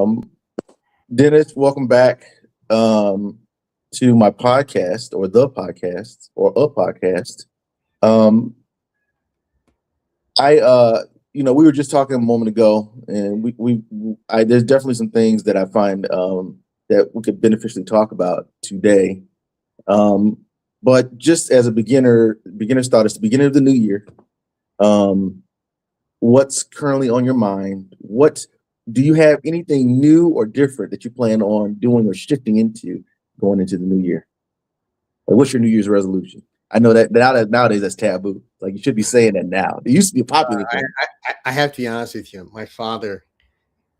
Um, Dennis, welcome back to my podcast or the podcast or a podcast. Um, we were just talking a moment ago, and there's definitely some things that I find that we could beneficially talk about today. Um, but just as a beginner's thought, it's the beginning of the new year. Um, what's currently on your mind? What do you have anything new or different that you plan on doing or shifting into going into the new year? Like, what's your New Year's resolution? I know that nowadays that's taboo. Like, you should be saying that now. It used to be a popular thing. I have to be honest with you. My father,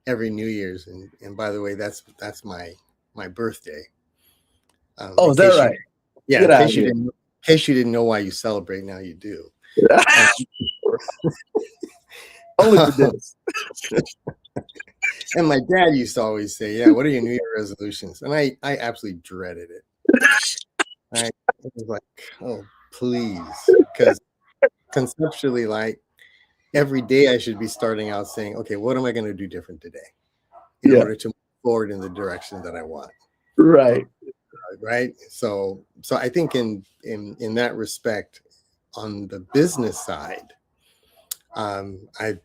every New Year's, and by the way, that's my birthday. Oh, is that right? Yeah. In case you didn't know why you celebrate, now you do. Only for this. And my dad used to always say, "Yeah, what are your New Year resolutions?" And I absolutely dreaded it. I was like, "Oh, please," because conceptually, like, every day I should be starting out saying, "Okay, what am I going to do different today in order to move forward in the direction that I want?" Right. Right. So I think in that respect, on the business side, I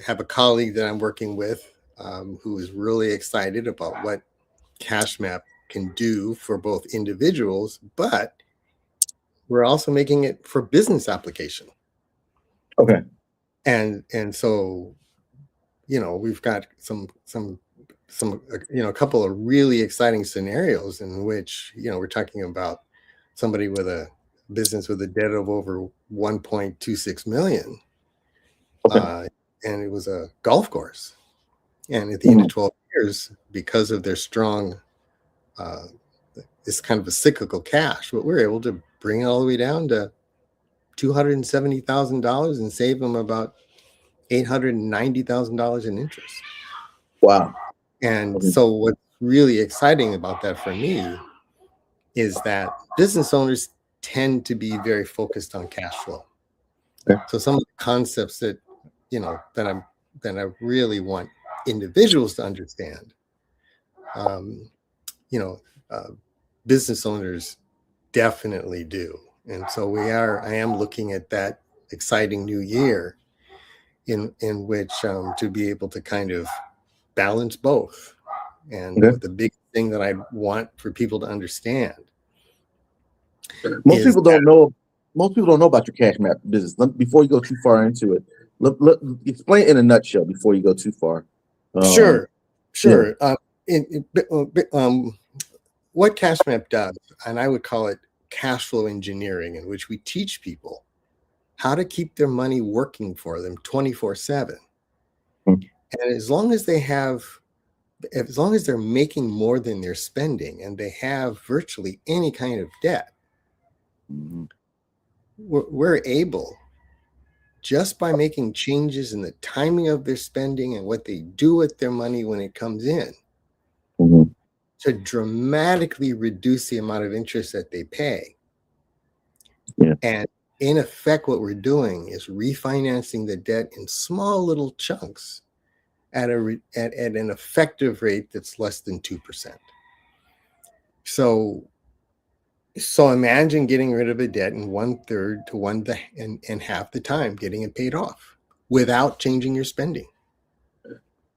have a colleague that I'm working with who is really excited about what CashMap can do for both individuals, but we're also making it for business application. Okay. And so, we've got some a couple of really exciting scenarios in which, we're talking about somebody with a business with a debt of over 1.26 million. Okay. And it was a golf course. And at the end of 12 years, because of their strong, it's kind of a cyclical cash, but we're able to bring it all the way down to $270,000 and save them about $890,000 in interest. Wow. And so what's really exciting about that for me is that business owners tend to be very focused on cash flow. Okay. So some of the concepts that I really want individuals to understand, business owners definitely do. And so I am looking at that exciting new year in which to be able to kind of balance both. And the big thing that I want for people to understand. Most people don't know about your CashMap business. Before you go too far into it, explain it in a nutshell before you go too far. Sure. Yeah. What CashMap does, and I would call it cash flow engineering, in which we teach people how to keep their money working for them 24/7. And as long as they're making more than they're spending and they have virtually any kind of debt, we're able, just by making changes in the timing of their spending and what they do with their money when it comes in, to dramatically reduce the amount of interest that they pay. Yeah. And in effect, what we're doing is refinancing the debt in small little chunks at an effective rate that's less than 2%. So imagine getting rid of a debt in 1/3 to 1.5 the time, getting it paid off without changing your spending.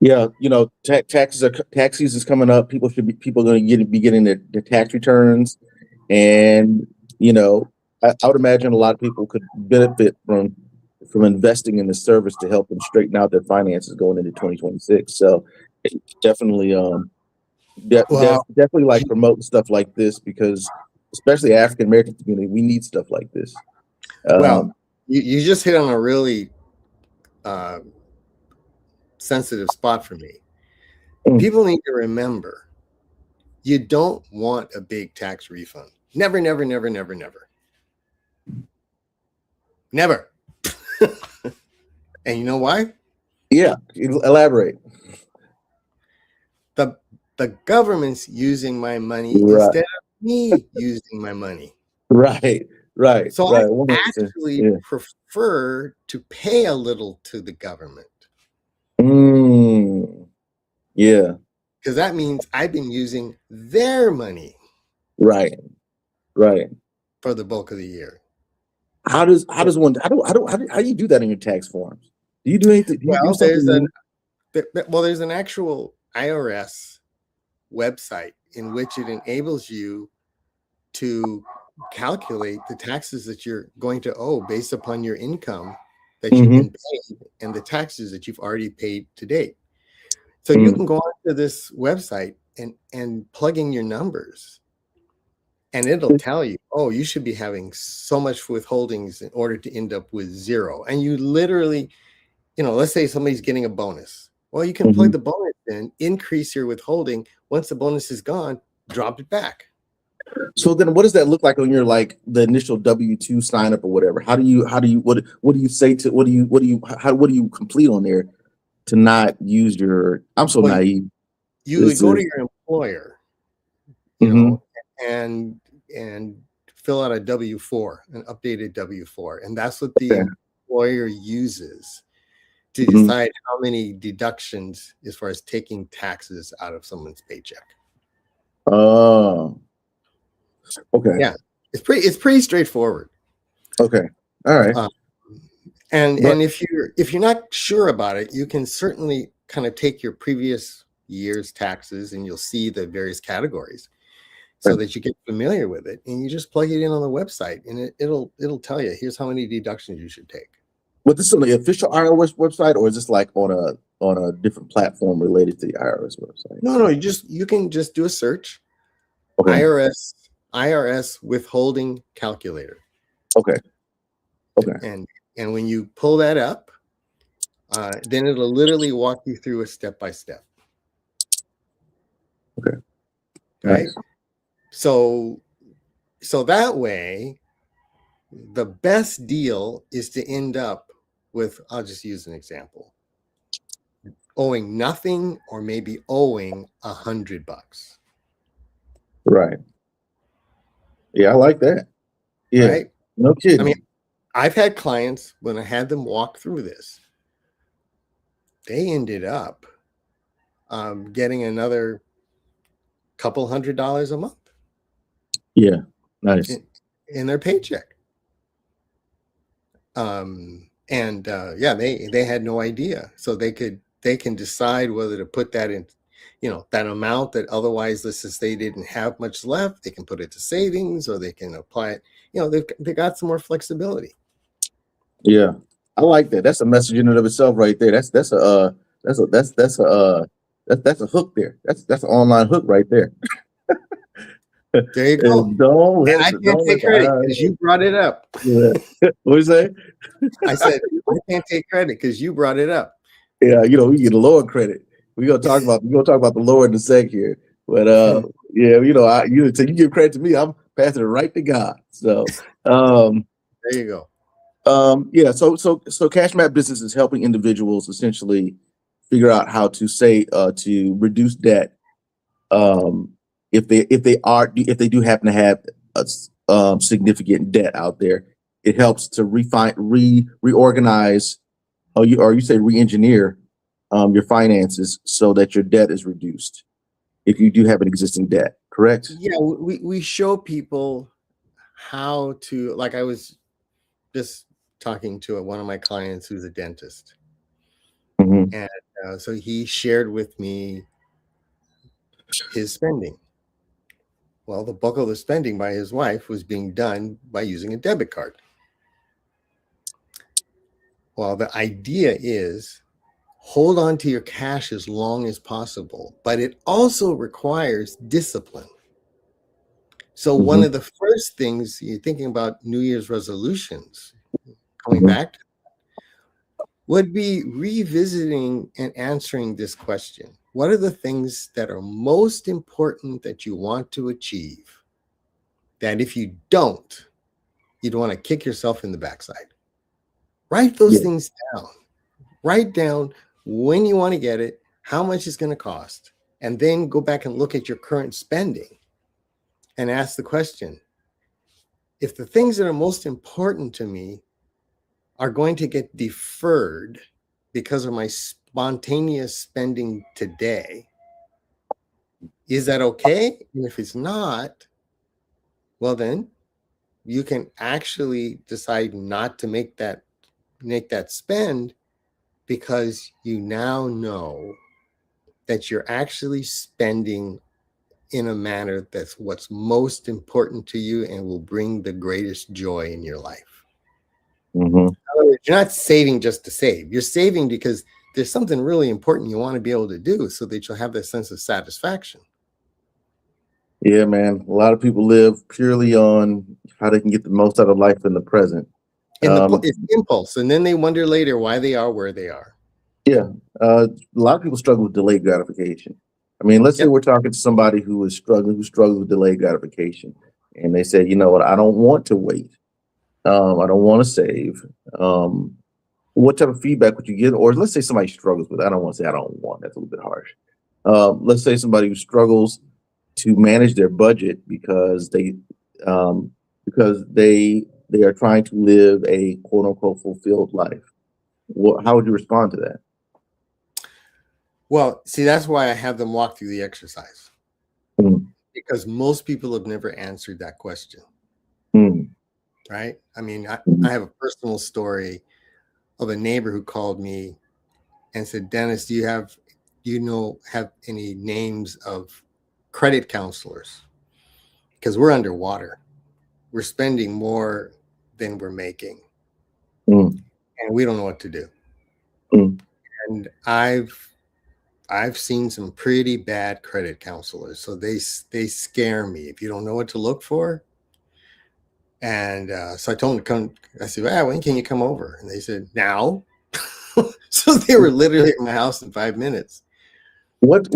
Yeah, tax season's coming up. People are going to be getting their tax returns, and I would imagine a lot of people could benefit from investing in the service to help them straighten out their finances going into 2026. So definitely, definitely like promoting stuff like this, because especially African American community, we need stuff like this. Well, you just hit on a really sensitive spot for me. People need to remember, you don't want a big tax refund. Never, never, never, never, never. Never. And you know why? Yeah, elaborate. The government's using my money instead of me using my money. Right. So 100%. I actually prefer to pay a little to the government. Yeah. because that means I've been using their money Right. Right. for the bulk of the year. How does one how do you do that in your tax forms? Do you do anything? Do you do Well, something? there's an actual IRS website in which it enables you to calculate the taxes that you're going to owe based upon your income that you've Mm-hmm. been paid and the taxes that you've already paid to date. So you Mm. can go onto this website and plug in your numbers, and it'll tell you, oh, you should be having so much withholdings in order to end up with zero. And you literally, let's say somebody's getting a bonus. Well, you can Mm-hmm. plug the bonus in, increase your withholding. Once the bonus is gone, drop it back. So then, what does that look like on your like the initial W-2 sign up or whatever? How do you what do you say to what do you complete on there to not use your? I'm so Well, naive. you would This go to is. your employer, Mm-hmm. and fill out a W-4, an updated W-4, and that's what the Okay. employer uses to Mm-hmm. decide how many deductions as far as taking taxes out of someone's paycheck. Oh. Okay. Yeah, it's pretty straightforward. Okay. All right. And But if you're not sure about it, you can certainly kind of take your previous year's taxes and you'll see the various categories so that you get familiar with it, and you just plug it in on the website and it'll tell you, here's how many deductions you should take. but this is on the official IRS website, or is this like on a different platform related to the IRS website? No, you can just do a search, Okay. IRS withholding calculator. Okay. Okay. And when you pull that up, then it'll literally walk you through a step-by-step. Okay. Right. Nice. So that way, the best deal is to end up with, I'll just use an example, owing nothing or maybe owing $100. Right. Yeah, I like that. Yeah. Right. No kidding. I mean, I've had clients, when I had them walk through this, they ended up getting another couple $100 a month. Yeah. Nice. In their paycheck. Yeah, they had no idea. So they can decide whether to put that in, that amount that otherwise, let's just say they didn't have much left, they can put it to savings, or they can apply it. They got some more flexibility. Yeah. I like that. That's a message in and of itself right there. That's a hook there. That's an online hook right there. There you go. And I can't take credit because you brought it up. Yeah. What you say? I said I can't take credit because you brought it up. Yeah, we get a lower credit. We're gonna talk about the lower in a sec here. But yeah, you give credit to me, I'm passing it right to God. So there you go. Yeah, so Cash Map Business is helping individuals essentially figure out how to to reduce debt if they do happen to have a significant debt out there. It helps to reorganize, or you say re-engineer your finances so that your debt is reduced if you do have an existing debt. Correct? Yeah, we show people how to, like, I was just talking to one of my clients who's a dentist. Mm-hmm. And so he shared with me his spending. Well, the bulk of the spending by his wife was being done by using a debit card. Well, the idea is hold on to your cash as long as possible, but it also requires discipline. So one of the first things you're thinking about New Year's resolutions, coming back to, would be revisiting and answering this question. What are the things that are most important that you want to achieve, that if you don't, you'd want to kick yourself in the backside? Write those things down. Write down when you want to get it, how much it's going to cost, and then go back and look at your current spending and ask the question, if the things that are most important to me are going to get deferred because of my spontaneous spending today, Is that okay? And if it's not, well, then you can actually decide not to make that spend, because you now know that you're actually spending in a manner that's what's most important to you and will bring the greatest joy in your life. Mm-hmm. You're not saving just to save. You're saving because there's something really important you want to be able to do, so that you'll have that sense of satisfaction. Yeah, man. A lot of people live purely on how they can get the most out of life in the present. And Um, it's impulse, and then they wonder later why they are where they are. yeah, a lot of people struggle with delayed gratification. I mean, let's say Yep. we're talking to somebody who struggles with delayed gratification, and they say, you know what, I don't want to wait. I don't want to save. What type of feedback would you get? Or let's say somebody struggles with, I don't want to say I don't want, that's a little bit harsh. Let's say somebody who struggles to manage their budget um, because they are trying to live a quote unquote fulfilled life. How would you respond to that? Well, see, that's why I have them walk through the exercise, Mm, because most people have never answered that question, mm, right? I mean, mm, I have a personal story of a neighbor who called me and said, Dennis, do you have any names of credit counselors? Because we're underwater. We're spending more than we're making, mm, and we don't know what to do. mm. And I've seen some pretty bad credit counselors, so they scare me if you don't know what to look for. And so I told them to come. I said, when can you come over? And they said, now. So they were literally at my house in 5 minutes. What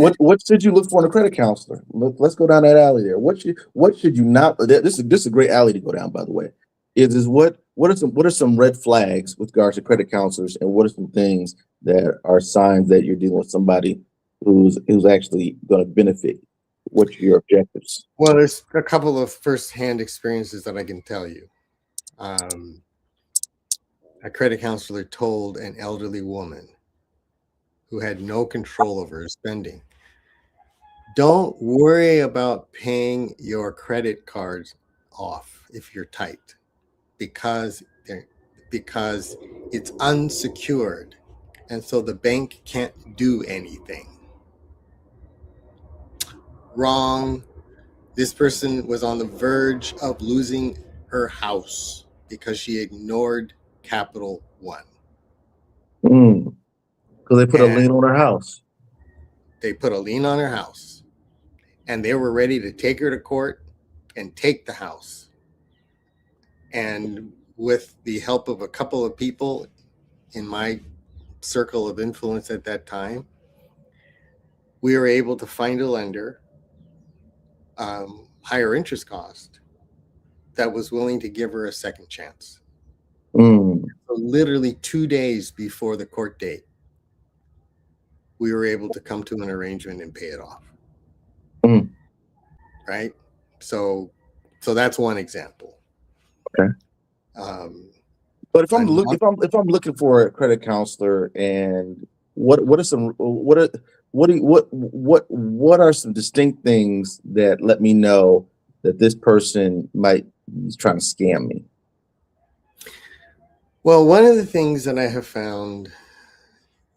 should you look for in a credit counselor? Let's go down that alley there. What should you not? This is a great alley to go down, by the way. Is what are some red flags with regards to credit counselors, and what are some things that are signs that you're dealing with somebody who's actually going to benefit? What's your objectives? Well, there's a couple of firsthand experiences that I can tell you. A credit counselor told an elderly woman who had no control over her spending, don't worry about paying your credit cards off if you're tight, because it's unsecured, and so the bank can't do anything. Wrong. This person was on the verge of losing her house because she ignored Capital One. Because they put a And lien on her house. they put a lien on her house, and they were ready to take her to court and take the house. And with the help of a couple of people in my circle of influence at that time, we were able to find a lender, higher interest cost, that was willing to give her a second chance. Mm, So literally 2 days before the court date, we were able to come to an arrangement and pay it off. mm. Right. So that's one example. Okay. But if I'm looking for a credit counselor, and what are some what are some distinct things that let me know that this person might is trying to scam me? Well, one of the things that I have found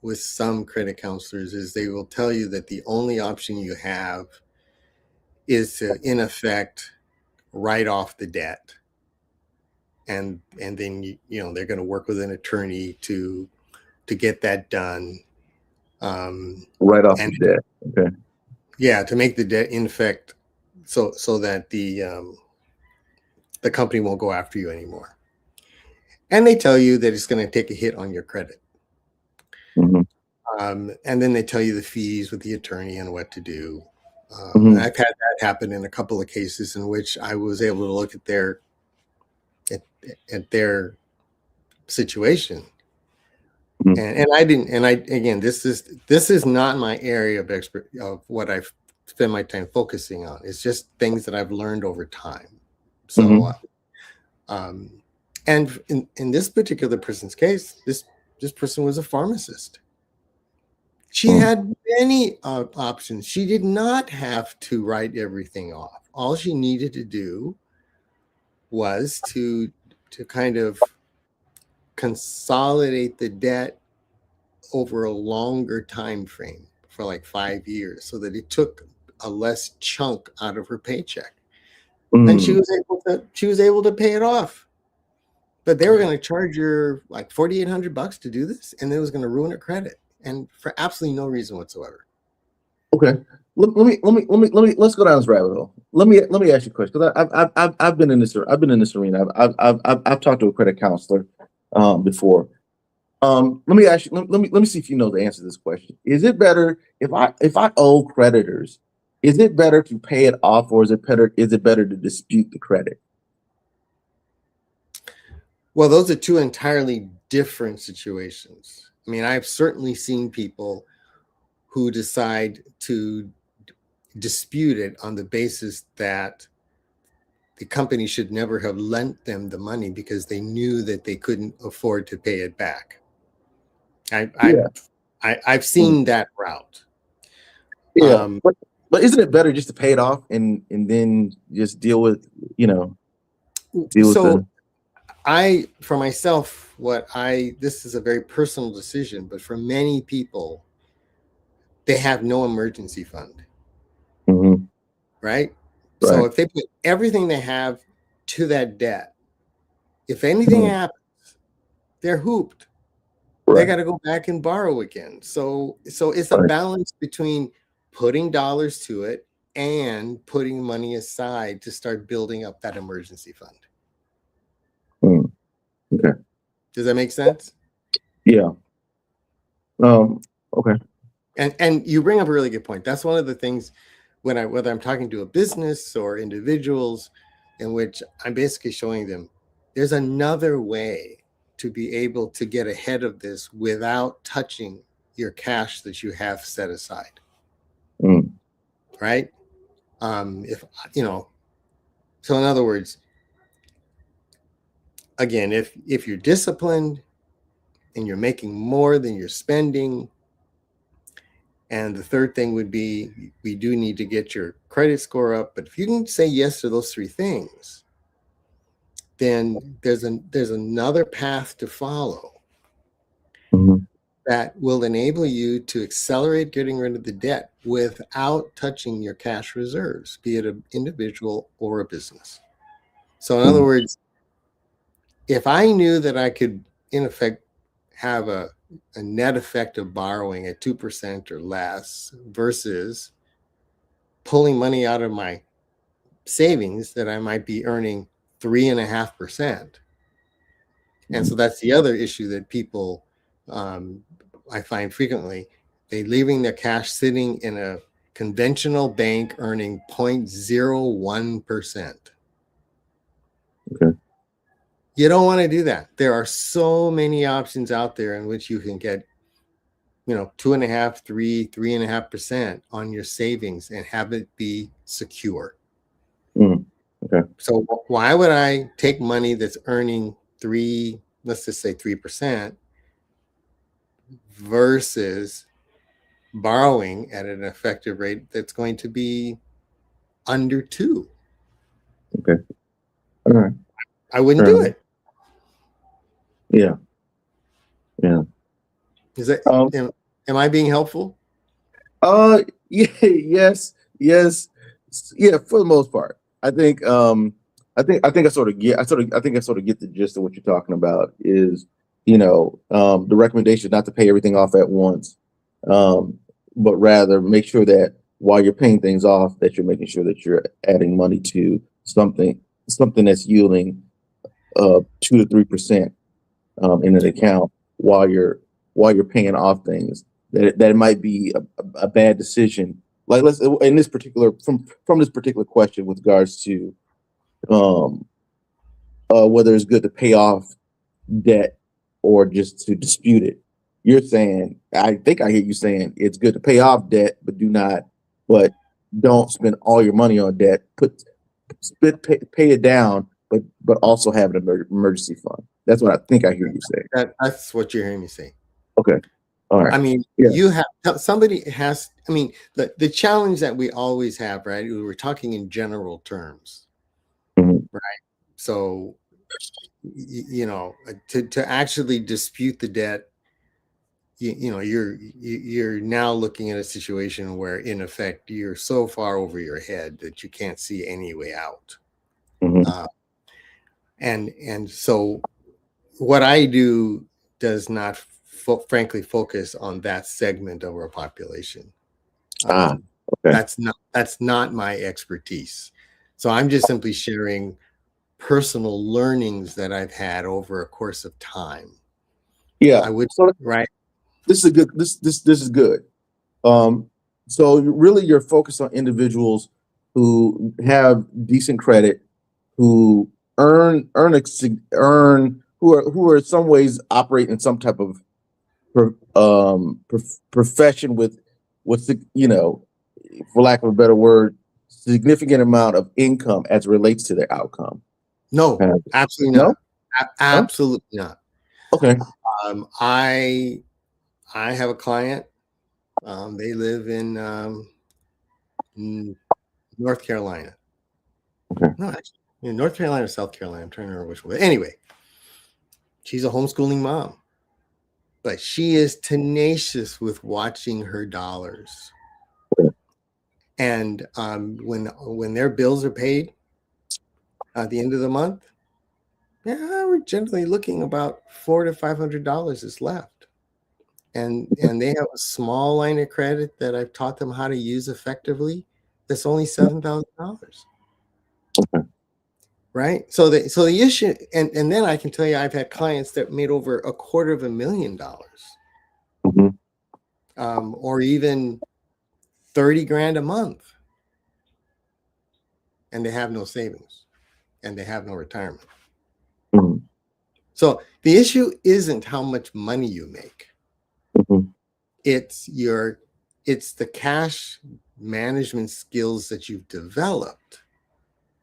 with some credit counselors is they will tell you that the only option you have is to, in effect, write off the debt, and then they're going to work with an attorney to get that done. Right off And the debt. Okay. yeah, to make the debt in effect, so that the company won't go after you anymore. And they tell you that it's going to take a hit on your credit. Mm-hmm. And then they tell you the fees with the attorney and what to do. Mm-hmm. And I've had that happen in a couple of cases in which I was able to look at their situation. Mm-hmm. And I didn't. And again, this is not my area of what I've spent my time focusing on. It's just things that I've learned over time. So, Mm-hmm. And in this particular person's case, this person was a pharmacist. She had many options. She did not have to write everything off. All she needed to do was to kind of consolidate the debt over a longer time frame for like 5 years, so that it took a less chunk out of her paycheck. And she was able to pay it off. But they were going to charge her like $4,800 to do this, and it was going to ruin her credit, and for absolutely no reason whatsoever. Okay. Let's go down this rabbit hole. Let me ask you a question, because I've been in this arena. I've talked to a credit counselor before. Let me ask you. Let me see if you know the answer to this question. Is it better if I owe creditors? Is it better to pay it off, or is it better to dispute the credit? Well, those are two entirely different situations. I mean, I've certainly seen people who decide to dispute it on the basis that the company should never have lent them the money because they knew that they couldn't afford to pay it back. I've seen that route. Yeah, but isn't it better just to pay it off and then just deal with for myself, this is a very personal decision, but for many people, they have no emergency fund. Mm-hmm. Right? So if they put everything they have to that debt, if anything happens, they're hooped. They got to go back and borrow again. So it's a balance between putting dollars to it and putting money aside to start building up that emergency fund. Okay. Does that make sense? Yeah. Okay. And you bring up a really good point. That's one of the things whether I'm talking to a business or individuals, in which I'm basically showing them there's another way to be able to get ahead of this without touching your cash that you have set aside. Right? So in other words, again, if you're disciplined and you're making more than you're spending, and the third thing would be, we do need to get your credit score up. But if you can say yes to those three things, then there's another path to follow that will enable you to accelerate getting rid of the debt without touching your cash reserves, be it an individual or a business. So in other words, if I knew that I could, in effect, have a net effect of borrowing at 2% or less versus pulling money out of my savings that I might be earning 3.5%. And so that's the other issue that people, I find frequently, they leaving their cash sitting in a conventional bank earning 0.01%. Okay. You don't want to do that. There are so many options out there in which you can get 2.5%, 3.5% on your savings and have it be secure. Okay. So why would I take money that's earning let's just say 3%, versus borrowing at an effective rate that's going to be under 2? Okay. All right. I wouldn't do it. Yeah. Yeah. Is that am I being helpful? Yeah, yes. Yeah, for the most part. I think I sort of get the gist of what you're talking about. Is the recommendation not to pay everything off at once, but rather make sure that while you're paying things off, that you're making sure that you're adding money to something that's yielding 2 to 3% in an account while you're paying off things that it might be a bad decision. Like let's in this particular from this particular question with regards to whether it's good to pay off debt or just to dispute it. You're saying, I think I hear you saying it's good to pay off debt, but don't spend all your money on debt. Pay it down, but also have an emergency fund. That's what I think I hear you say. That's what you're hearing me say. Okay. All right. I mean, Yeah. you have somebody has. I mean, the challenge that we always have, right? We were talking in general terms, Mhm. right? So, you know, to actually dispute the debt, you know, you're now looking at a situation where, in effect, you're so far over your head that you can't see any way out. Mhm. Uh, and so what I do does not frankly focus on that segment of our population. Ah, Um, okay. that's not my expertise. So I'm just simply sharing personal learnings that I've had over a course of time. Yeah. I would So right. this is a good. This is good. Um, so really, you're focused on individuals who have decent credit, who earn who are in some ways operate in some type of profession with the, you know, for lack of a better word, significant amount of income as it relates to their outcome. No, absolutely No? not. Huh? Absolutely not. Okay. Um, I I have a client. They live in North Carolina. Okay. No, actually, North Carolina or South Carolina. I'm trying to remember which one. Anyway, she's a homeschooling mom, but she is tenacious with watching her dollars. And when their bills are paid at the end of the month, yeah, we're generally looking about $400 to $500 is left. And they have a small line of credit that I've taught them how to use effectively. That's only $7,000. Right. So the issue, and then I can tell you I've had clients that made over $250,000, Mhm. or even 30 grand a month, and they have no savings and they have no retirement. Mhm. So the issue isn't how much money you make. Mhm. It's the cash management skills that you've developed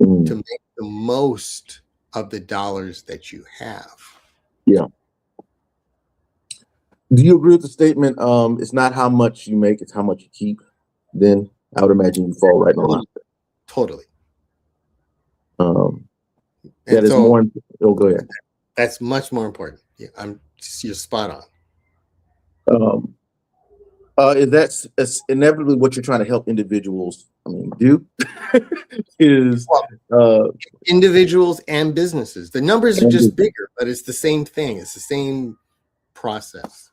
to Mhm. make the most of the dollars that you have. Yeah. Do you agree with the statement? It's not how much you make; it's how much you keep. Then I would imagine you fall right in line. Totally. Totally. Um, that And is so more. Oh, go ahead. that's much more important. Yeah, you're spot on. Um, that's inevitably what you're trying to help individuals. I mean, do is Well, uh, individuals and businesses. The numbers are just bigger, but it's the same thing. It's the same process.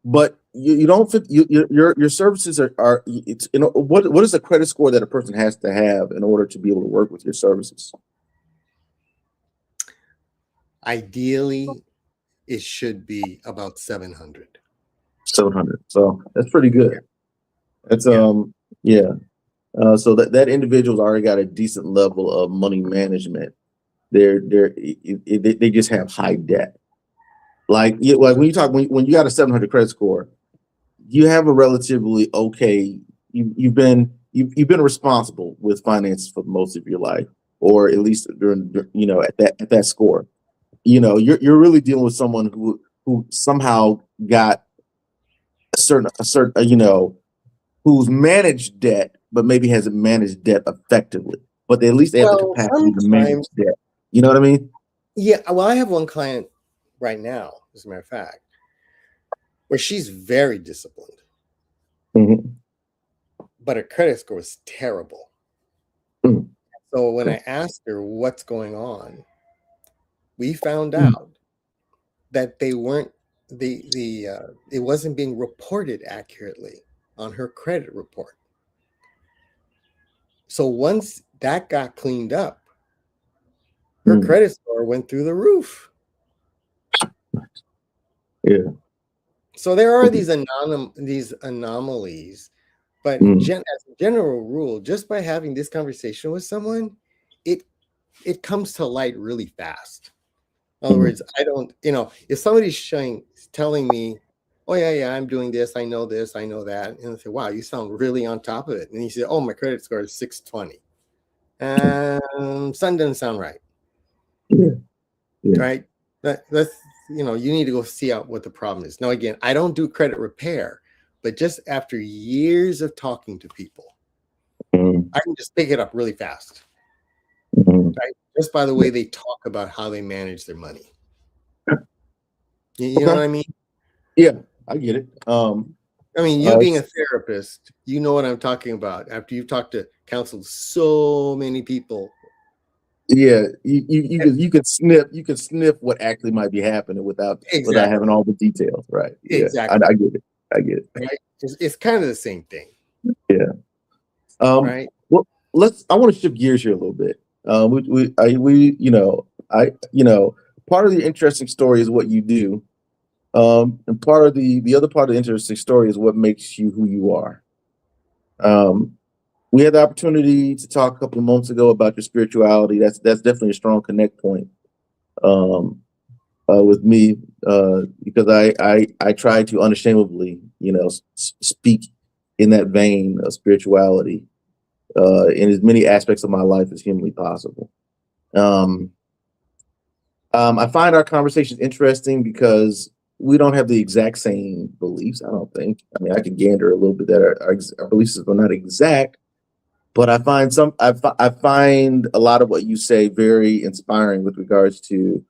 but you don't fit your services are it's, you know, what is the credit score that a person has to have in order to be able to work with your services? Ideally, it should be about 700. 700. So that's pretty good. That's Yeah. yeah. So that individual's already got a decent level of money management. They just have high debt. Like when you talk when you got a 700 credit score, you have a relatively okay. You've been responsible with finances for most of your life, or at least during, you know, at that score. You know, you're really dealing with someone who somehow got a certain you know, who's managed debt, but maybe hasn't managed debt effectively. But at least they have the Well, capacity to manage sometimes, debt. You know what I mean? yeah. Well, I have one client right now, as a matter of fact, where she's very disciplined, Hmm. but her credit score is terrible. Hmm. So when Okay. I asked her what's going on, we found Hmm. out that they weren't the it wasn't being reported accurately on her credit report. So once that got cleaned up, her Hmm. credit score went through the roof. Yeah. So there are Okay. these anomalies, but Hmm. as a general rule, just by having this conversation with someone, it it comes to light really fast. In other Hmm. words, I don't, if somebody's telling me, oh yeah, I'm doing this, I know this, I know that, and I say, wow, you sound really on top of it, and he said, oh, my credit score is 620, something doesn't sound right, Yeah. Yeah. right? That's you need to go see out what the problem is. Now, again, I don't do credit repair, but just after years of talking to people, I can just pick it up really fast. Right? Just by the way they talk about how they manage their money. You know what I mean? Yeah, I get it. I mean, you being a therapist, you know what I'm talking about. After you've talked to counseled so many people. Yeah, you can sniff what actually might be happening without having all the details, right? Yeah, exactly. I get it. I get it. Right? It's kind of the same thing. Yeah. Right. Well, I want to shift gears here a little bit. Part of the interesting story is what you do. And part of the other part of the interesting story is what makes you who you are. We had the opportunity to talk a couple of months ago about your spirituality. That's definitely a strong connect point with me because I try to unashamedly, speak in that vein of spirituality in as many aspects of my life as humanly possible. I find our conversations interesting because we don't have the exact same beliefs. I don't think. I mean, I can gander a little bit that our beliefs are not exact, but I find I find a lot of what you say very inspiring with regards to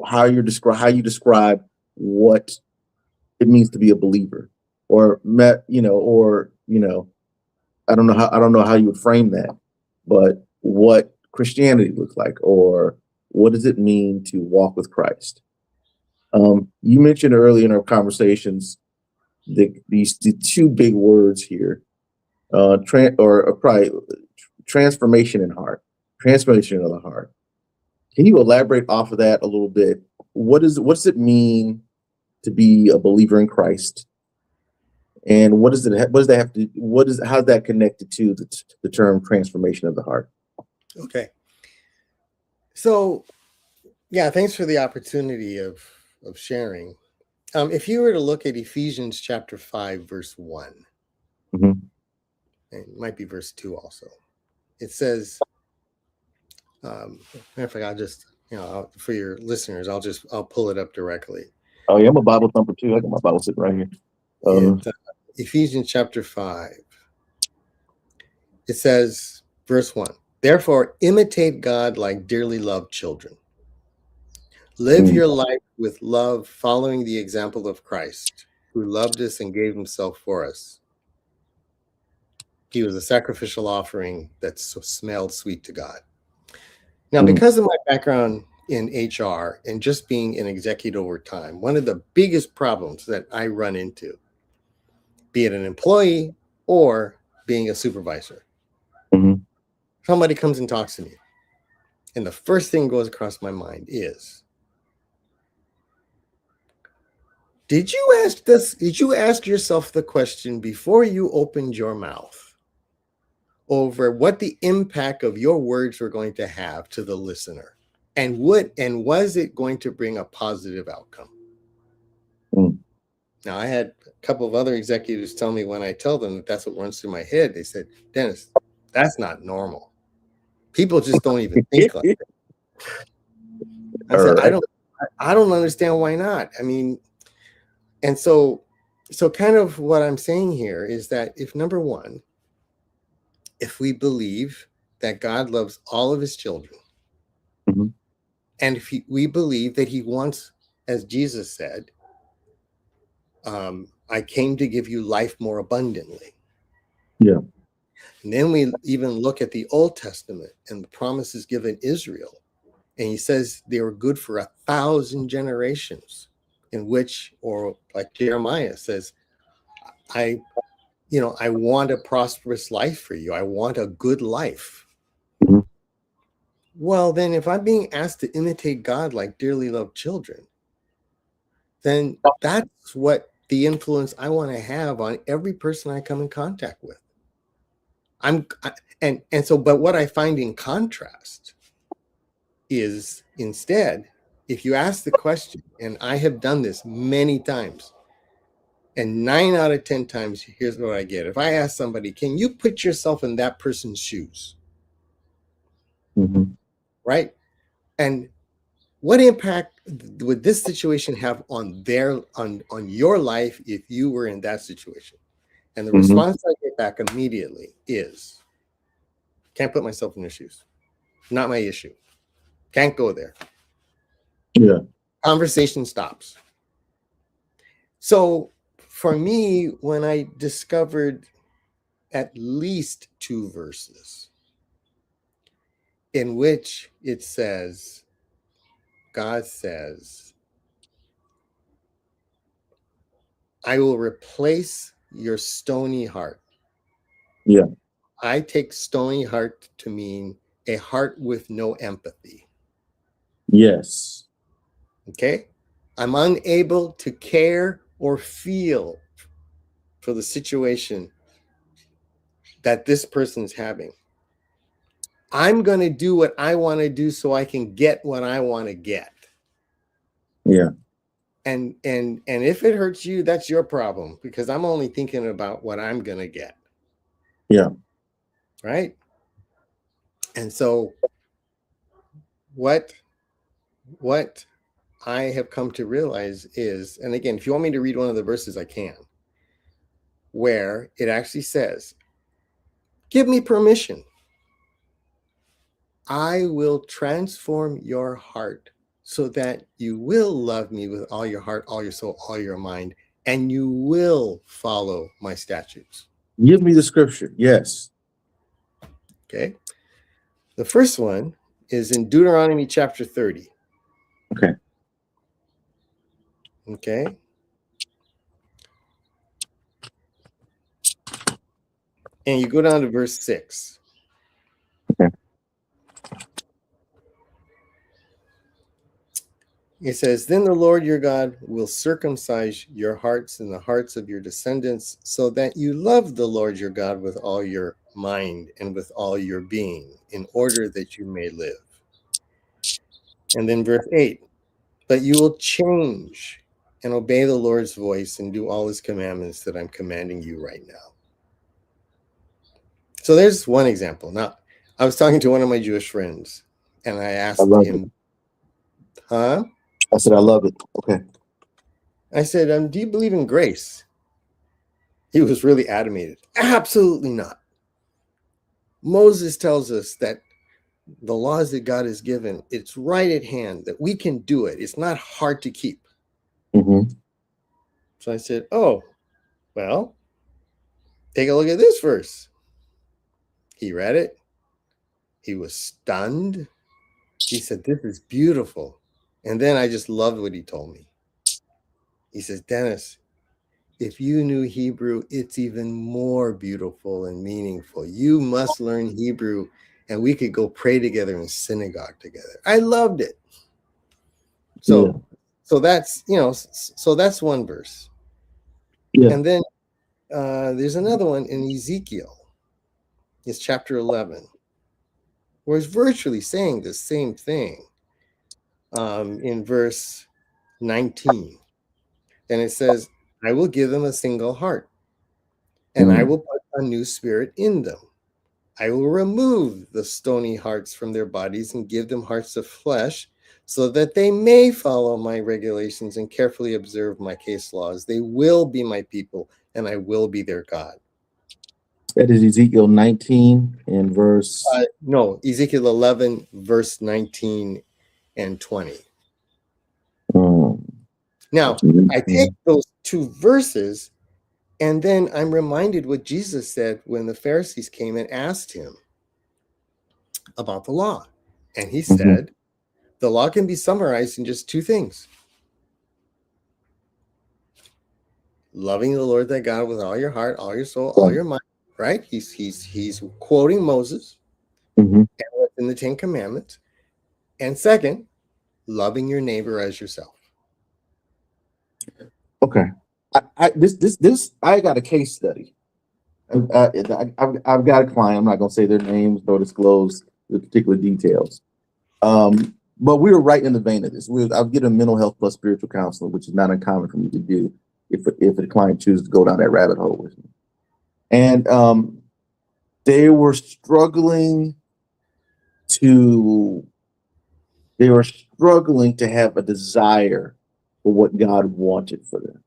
how you describe what it means to be a believer, or I don't know how you would frame that, but what Christianity looks like, or what does it mean to walk with Christ? You mentioned earlier in our conversations the two big words here, transformation in heart, transformation of the heart. Can you elaborate off of that a little bit? What does it mean to be a believer in Christ? And how's that connected to the term transformation of the heart? Okay. So, yeah, thanks for the opportunity of sharing. If you were to look at Ephesians chapter 5, verse 1, mm-hmm. It might be verse 2 also. It says, in fact, I'll just, for your listeners, I'll pull it up directly. Oh, yeah, I'm a Bible thumper too. I got my Bible sitting right here. Ephesians chapter 5. It says, verse 1, therefore imitate God like dearly loved children. Live your life with love, following the example of Christ, who loved us and gave himself for us. He was a sacrificial offering that smelled sweet to God. Now, because of my background in HR and just being an executive over time, one of the biggest problems that I run into, be it an employee or being a supervisor, somebody comes and talks to me, and the first thing goes across my mind is, did you ask yourself the question before you opened your mouth over what the impact of your words were going to have to the listener? And was it going to bring a positive outcome? Now, I had a couple of other executives tell me, when I tell them that that's what runs through my head, they said, Dennis, that's not normal. People just don't even think like that. I said, right. I don't understand why not. I mean, and so kind of what I'm saying here is that if, number one, if we believe that God loves all of his children, and if we believe that he wants, as Jesus said, I came to give you life more abundantly. Yeah. And then we even look at the Old Testament and the promises given Israel. And he says they were good for 1,000 generations, in which, or like Jeremiah says, I want a prosperous life for you. I want a good life. Well, then if I'm being asked to imitate God like dearly loved children, then that's what the influence I want to have on every person I come in contact with. But what I find in contrast is, instead, if you ask the question, and I have done this many times, and 9 out of 10 times, here's what I get. If I ask somebody, can you put yourself in that person's shoes? Right? And what impact would this situation have on your life if you were in that situation? And the response I get back immediately is, can't put myself in their shoes. Not my issue. Can't go there. Yeah. Conversation stops. So for me, when I discovered at least 2 verses in which it says, God says, I will replace your stony heart. Yeah. I take stony heart to mean a heart with no empathy. Yes. Okay? I'm unable to care or feel for the situation that this person's having. I'm going to do what I want to do so I can get what I want to get. Yeah. And if it hurts you, that's your problem, because I'm only thinking about what I'm going to get. Yeah. Right? And so what I have come to realize is, and again, if you want me to read one of the verses, I can, where it actually says, give me permission. I will transform your heart so that you will love me with all your heart, all your soul, all your mind, and you will follow my statutes. Give me the scripture. Yes. Okay. The first one is in Deuteronomy chapter 30. Okay. Okay. And you go down to verse 6. Okay. It says, then the Lord your God will circumcise your hearts and the hearts of your descendants so that you love the Lord your God with all your mind and with all your being, in order that you may live. And then verse 8, but you will change and obey the Lord's voice and do all his commandments that I'm commanding you right now. So there's one example. Now, I was talking to one of my Jewish friends and I asked him, huh? I said, I love it. Okay. I said, do you believe in grace? He was really animated. Absolutely not. Moses tells us that the laws that God has given, it's right at hand, that we can do it. It's not hard to keep. Mm-hmm. So I said, oh, well, take a look at this verse. He read it. He was stunned. He said, this is beautiful. And then I just loved what he told me. He says, Dennis, if you knew Hebrew, it's even more beautiful and meaningful. You must learn Hebrew and we could go pray together in synagogue together. I loved it. So that's, so that's one verse. Yeah. And then there's another one in Ezekiel. It's chapter 11, where it's virtually saying the same thing in verse 19. And it says, I will give them a single heart, and I will put a new spirit in them. I will remove the stony hearts from their bodies and give them hearts of flesh, so that they may follow my regulations and carefully observe my case laws. They will be my people, and I will be their God. That is Ezekiel 19 and verse. No, Ezekiel 11, verse 19 and 20. Now, I take those 2 verses, and then I'm reminded what Jesus said when the Pharisees came and asked him about the law. And he said, the law can be summarized in just 2 things. Loving the Lord thy God with all your heart, all your soul, all your mind, right? He's quoting Moses and what's in the 10 Commandments. And second, loving your neighbor as yourself. Okay. I got a case study. I've got a client. I'm not going to say their names nor disclose the particular details. But we were right in the vein of this. I'll get a mental health plus spiritual counselor, which is not uncommon for me to do if a client chooses to go down that rabbit hole with me. And they were struggling to They were struggling to have a desire for what God wanted for them.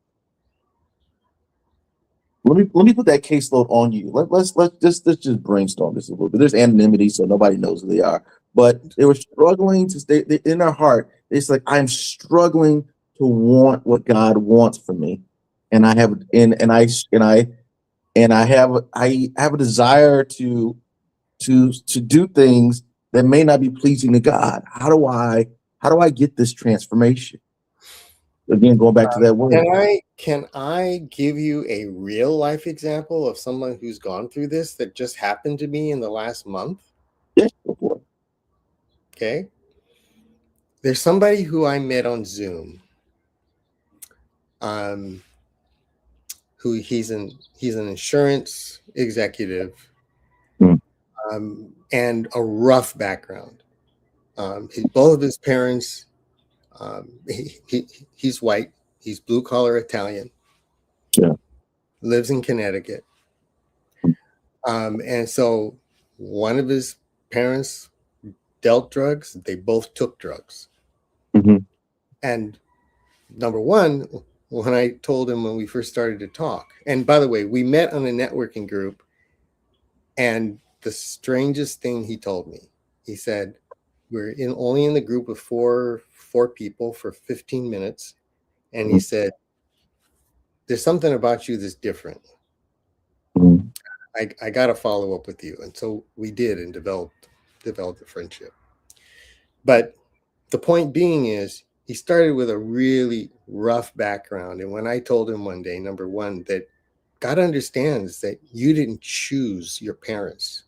Let me put that caseload on you. Let's just brainstorm this a little bit. There's anonymity, so nobody knows who they are. But they were struggling to stay in their heart. It's like, I'm struggling to want what God wants for me, and I have I have a desire to do things that may not be pleasing to God. How do I get this transformation? Again, going back to that word. Can I give you a real life example of someone who's gone through this that just happened to me in the last month? Yes, go for it. Okay. There's somebody who I met on Zoom. Who he's an insurance executive, Mm. and a rough background. Both of his parents, he's white, he's blue collar Italian, Yeah. lives in Connecticut, and so one of his parents dealt drugs. They both took drugs, Mm-hmm. and number one, when I told him when we first started to talk, and by the way, we met on a networking group, and the strangest thing he told me, he said, we're only in the group of four people for 15 minutes. And he said, there's something about you that's different. Mm-hmm. I got to follow up with you. And so we did, and developed a friendship. But the point being is, he started with a really rough background. And when I told him one day, number one, that God understands that you didn't choose your parents.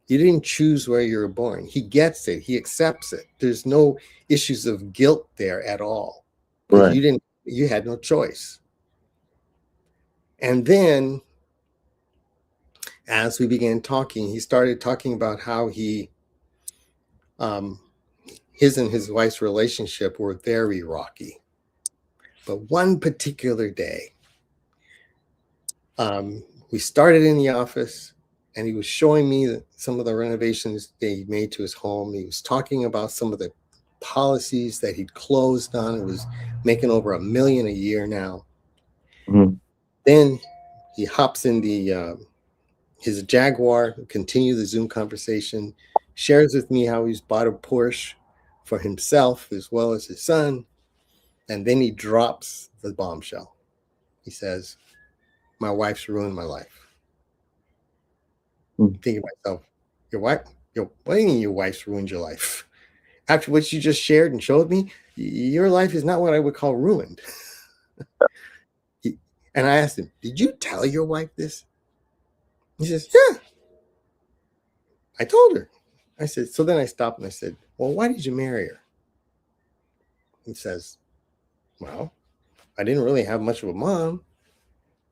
You didn't choose where you were born. He gets it. He accepts it. There's no issues of guilt there at all, because Right. you had no choice. And then as we began talking, he started talking about how his and his wife's relationship were very rocky. But one particular day, we started in the office, and he was showing me some of the renovations they made to his home. He was talking about some of the policies that he'd closed on. It was making over $1 million a year now. Mm-hmm. Then he hops in his Jaguar, continue the Zoom conversation, shares with me how he's bought a Porsche for himself as well as his son. And then he drops the bombshell. He says, my wife's ruined my life. Mm. Thinking to myself, what do you mean your wife's ruined your life? After what you just shared and showed me, your life is not what I would call ruined. And I asked him, did you tell your wife this? He says, yeah, I told her. I said, so then I stopped and I said, well, why did you marry her? He says, well, I didn't really have much of a mom.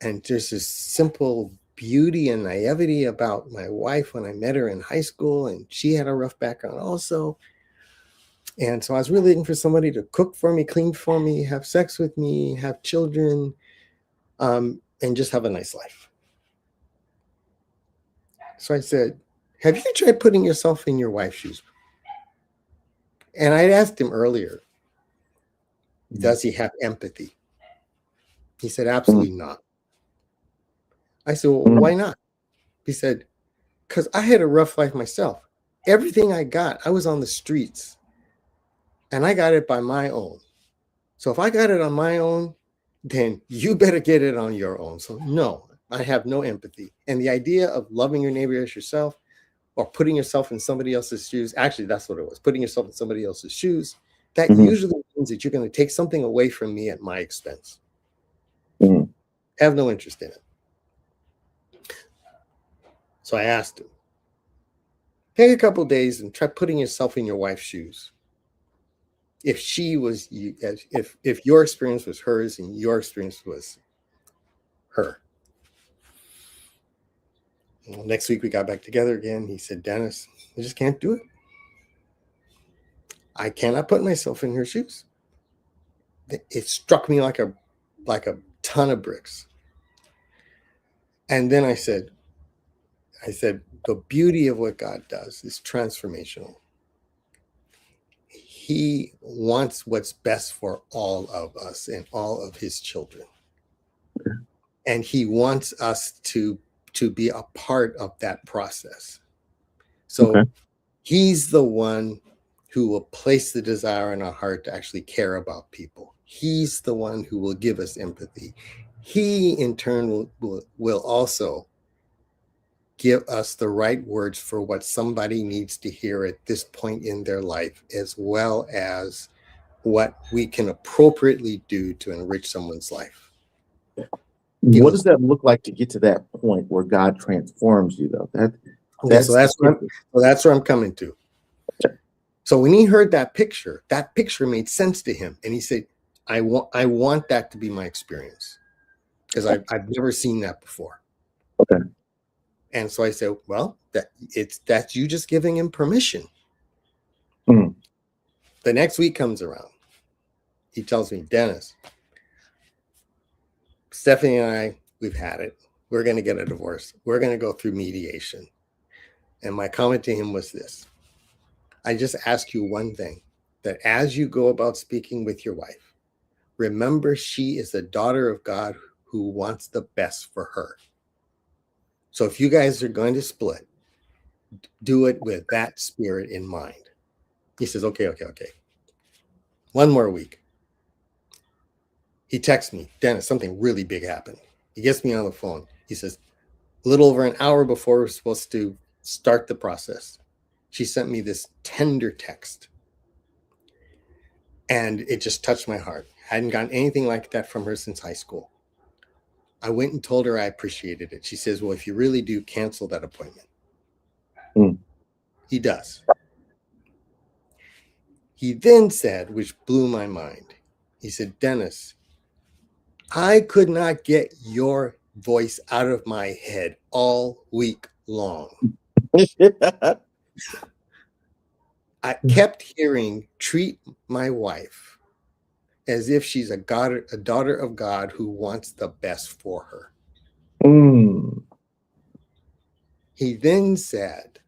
And there's this simple beauty and naivety about my wife when I met her in high school, and she had a rough background also. And so I was really looking for somebody to cook for me, clean for me, have sex with me, have children, and just have a nice life. So I said, have you tried putting yourself in your wife's shoes? And I asked him earlier, does he have empathy? He said, absolutely not. I said, well, why not? He said, because I had a rough life myself. Everything I got, I was on the streets, and I got it by my own. So if I got it on my own, then you better get it on your own. So no, I have no empathy. And the idea of loving your neighbor as yourself, or putting yourself in somebody else's shoes, actually, that's what it was, putting yourself in somebody else's shoes, that usually means that you're going to take something away from me at my expense. I have no interest in it. So I asked him, take a couple of days and try putting yourself in your wife's shoes. If she was you, if your experience was hers and your experience was her. Well, next week we got back together again. He said, Dennis, I just can't do it. I cannot put myself in her shoes. It struck me like a ton of bricks. And then I said, the beauty of what God does is transformational. he wants what's best for all of us and all of his children. And he wants us to be a part of that process. So he's the one who will place the desire in our heart to actually care about people. He's the one who will give us empathy. He, in turn, will also give us the right words for what somebody needs to hear at this point in their life, as well as what we can appropriately do to enrich someone's life. What does that look like to get to that point where God transforms you, though? So that's where I'm coming to. So when he heard that picture made sense to him, and he said, I want that to be my experience, because I've never seen that before. Okay. And so I said, well, that's you just giving him permission. Mm. The next week comes around. He tells me, Dennis, Stephanie and I, we've had it. We're going to get a divorce. We're going to go through mediation. And my comment to him was this: I just ask you one thing, that as you go about speaking with your wife, remember she is a daughter of God who wants the best for her. So if you guys are going to split, do it with that spirit in mind. He says, okay. One more week. He texts me, Dennis, something really big happened. He gets me on the phone. He says, a little over an hour before we're supposed to start the process, she sent me this tender text. And it just touched my heart. I hadn't gotten anything like that from her since high school. I went and told her I appreciated it. She says, well, if you really do, cancel that appointment. Mm. He does. He then said, which blew my mind, he said, Dennis, I could not get your voice out of my head all week long. I kept hearing, treat my wife as if she's a daughter of God who wants the best for her. Mm. He then said,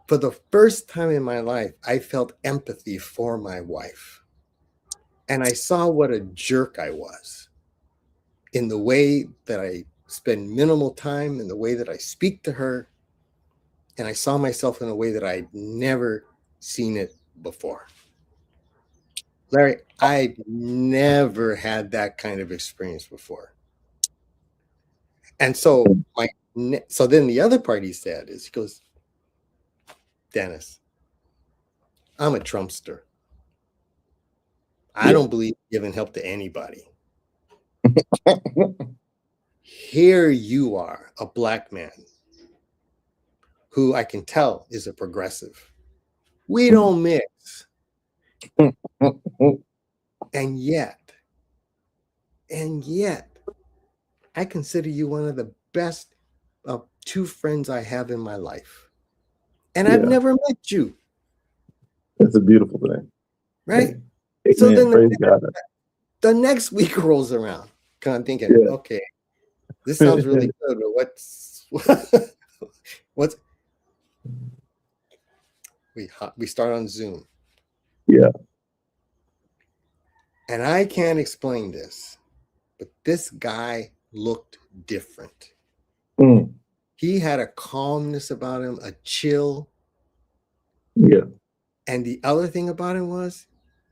for the first time in my life, I felt empathy for my wife. And I saw what a jerk I was in the way that I spend minimal time, in the way that I speak to her. And I saw myself in a way that I'd never seen it before. Larry, I never had that kind of experience before. And so then the other part he said is, he goes, Dennis, I'm a Trumpster. I don't believe in giving help to anybody. Here you are, a black man who I can tell is a progressive. We don't mix. And yet, I consider you one of the best two friends I have in my life. And I've never met you. That's a beautiful thing. Right? Hey, so man, then the next week rolls around. Kind of thinking, okay, this sounds really good, but what's we start on Zoom. Yeah. And I can't explain this, but this guy looked different. Mm. He had a calmness about him, a chill. Yeah. And the other thing about him was,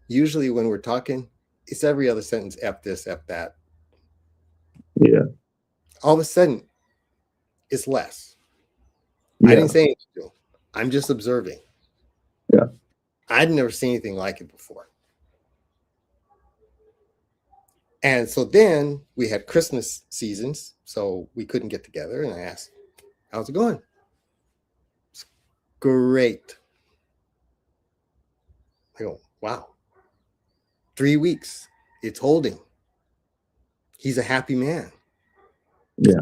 usually when we're talking, it's every other sentence, F this, F that. Yeah. All of a sudden, it's less. Yeah. I didn't say anything to him. I'm just observing. Yeah. I'd never seen anything like it before. And so then we had Christmas seasons, so we couldn't get together. And I asked, how's it going? It's great. I go, wow. 3 weeks. It's holding. He's a happy man. Yeah.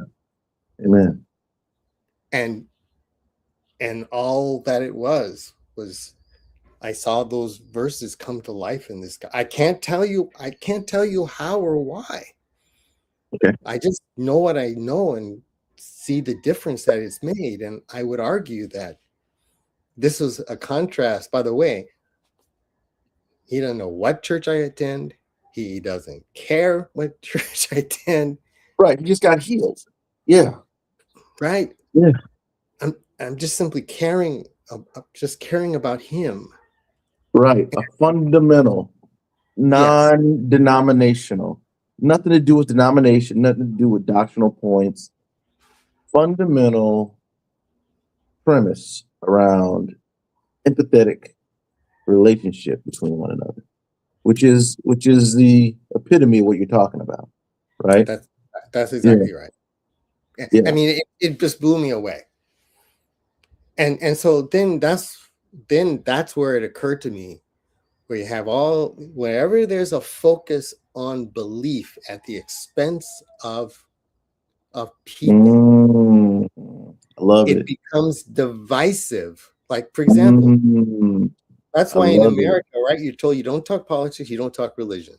Amen. And all that it was I saw those verses come to life in this guy. I can't tell you how or why. Okay. I just know what I know and see the difference that it's made. And I would argue that this was a contrast. By the way, He doesn't know what church I attend. He doesn't care what church I attend. Right. He just got healed. Yeah. Right. Yeah. I'm just simply caring about him. Right. A fundamental, non-denominational, nothing to do with denomination, nothing to do with doctrinal points, fundamental premise around empathetic relationship between one another, which is the epitome of what you're talking about, right? That's exactly right. Yeah. I mean, it just blew me away. And so then that's where it occurred to me, where you have wherever there's a focus on belief at the expense of people, I love it. It becomes divisive. Like, for example, that's why in America, right, you're told you don't talk politics, you don't talk religion,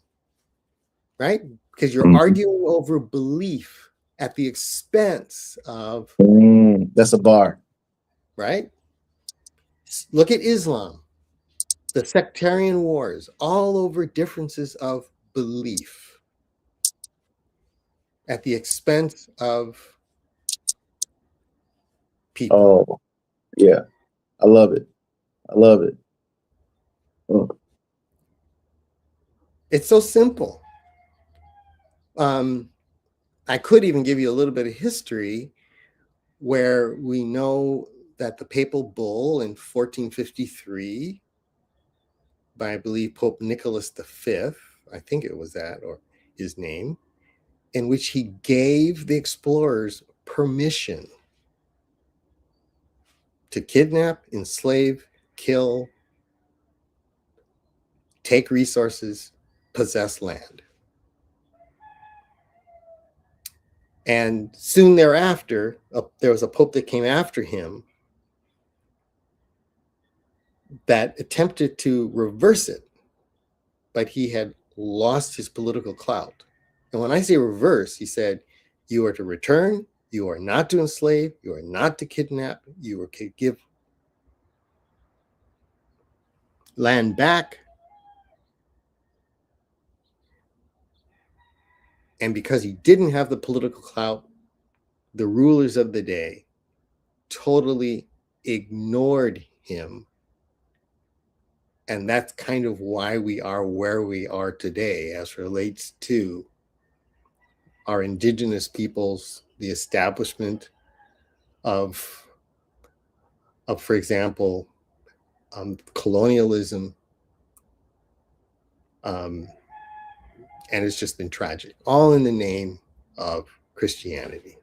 right? Because you're arguing over belief at the expense of. That's a bar. Right? Look at Islam, the sectarian wars, all over differences of belief at the expense of people. Oh, yeah. I love it. I love it. Oh. It's so simple. I could even give you a little bit of history where we know that the papal bull in 1453 by, I believe, Pope Nicholas V, I think it was that, or his name, in which he gave the explorers permission to kidnap, enslave, kill, take resources, possess land. And soon thereafter, there was a pope that came after him that attempted to reverse it, but he had lost his political clout. And when I say reverse, he said, you are to return, you are not to enslave, you are not to kidnap, you are to give land back. And because he didn't have the political clout, the rulers of the day totally ignored him. And that's kind of why we are where we are today as relates to our indigenous peoples, the establishment of for example, colonialism. And it's just been tragic, all in the name of Christianity.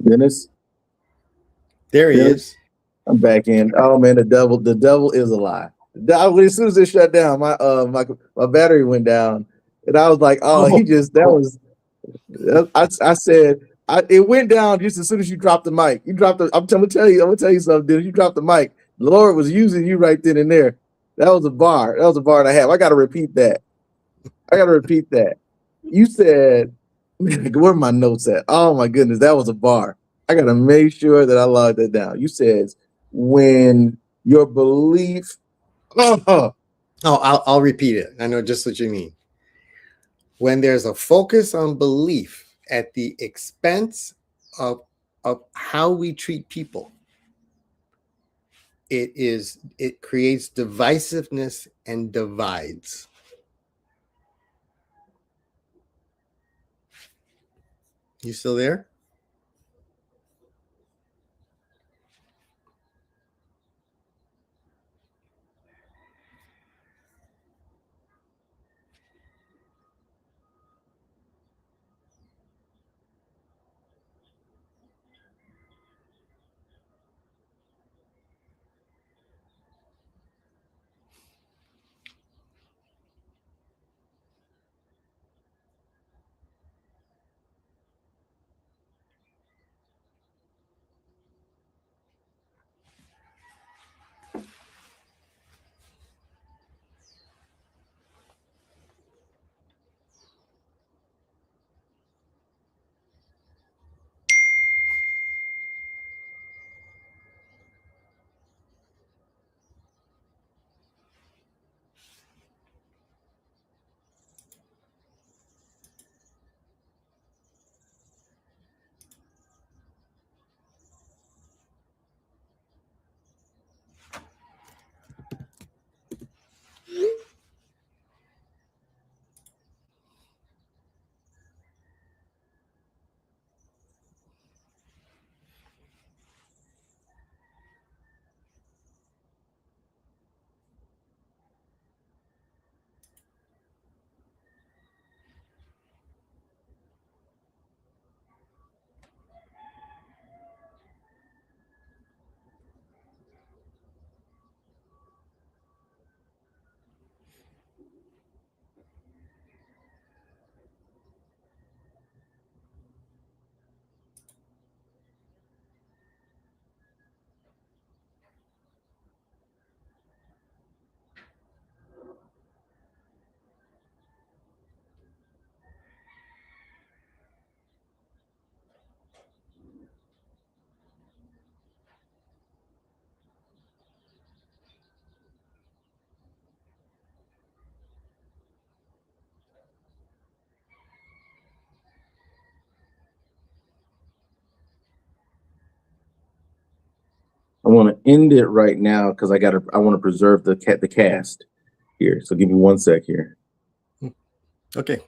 Dennis? There he is. I'm back in. Oh man, the devil is a lie. As soon as it shut down, my battery went down, and I was like, I said, it went down just as soon as you dropped the mic. I'm gonna tell you something, Dennis. You dropped the mic. The Lord was using you right then and there. That was a bar. That was a bar and a half. I got to repeat that. You said, where are my notes at? Oh my goodness, that was a bar. I got to make sure that I logged that down. You said when your belief, Oh, I'll repeat it. I know just what you mean. When there's a focus on belief at the expense of how we treat people, it creates divisiveness and divides. You still there? I want to end it right now because I want to preserve the cast here. So give me 1 sec here. Okay.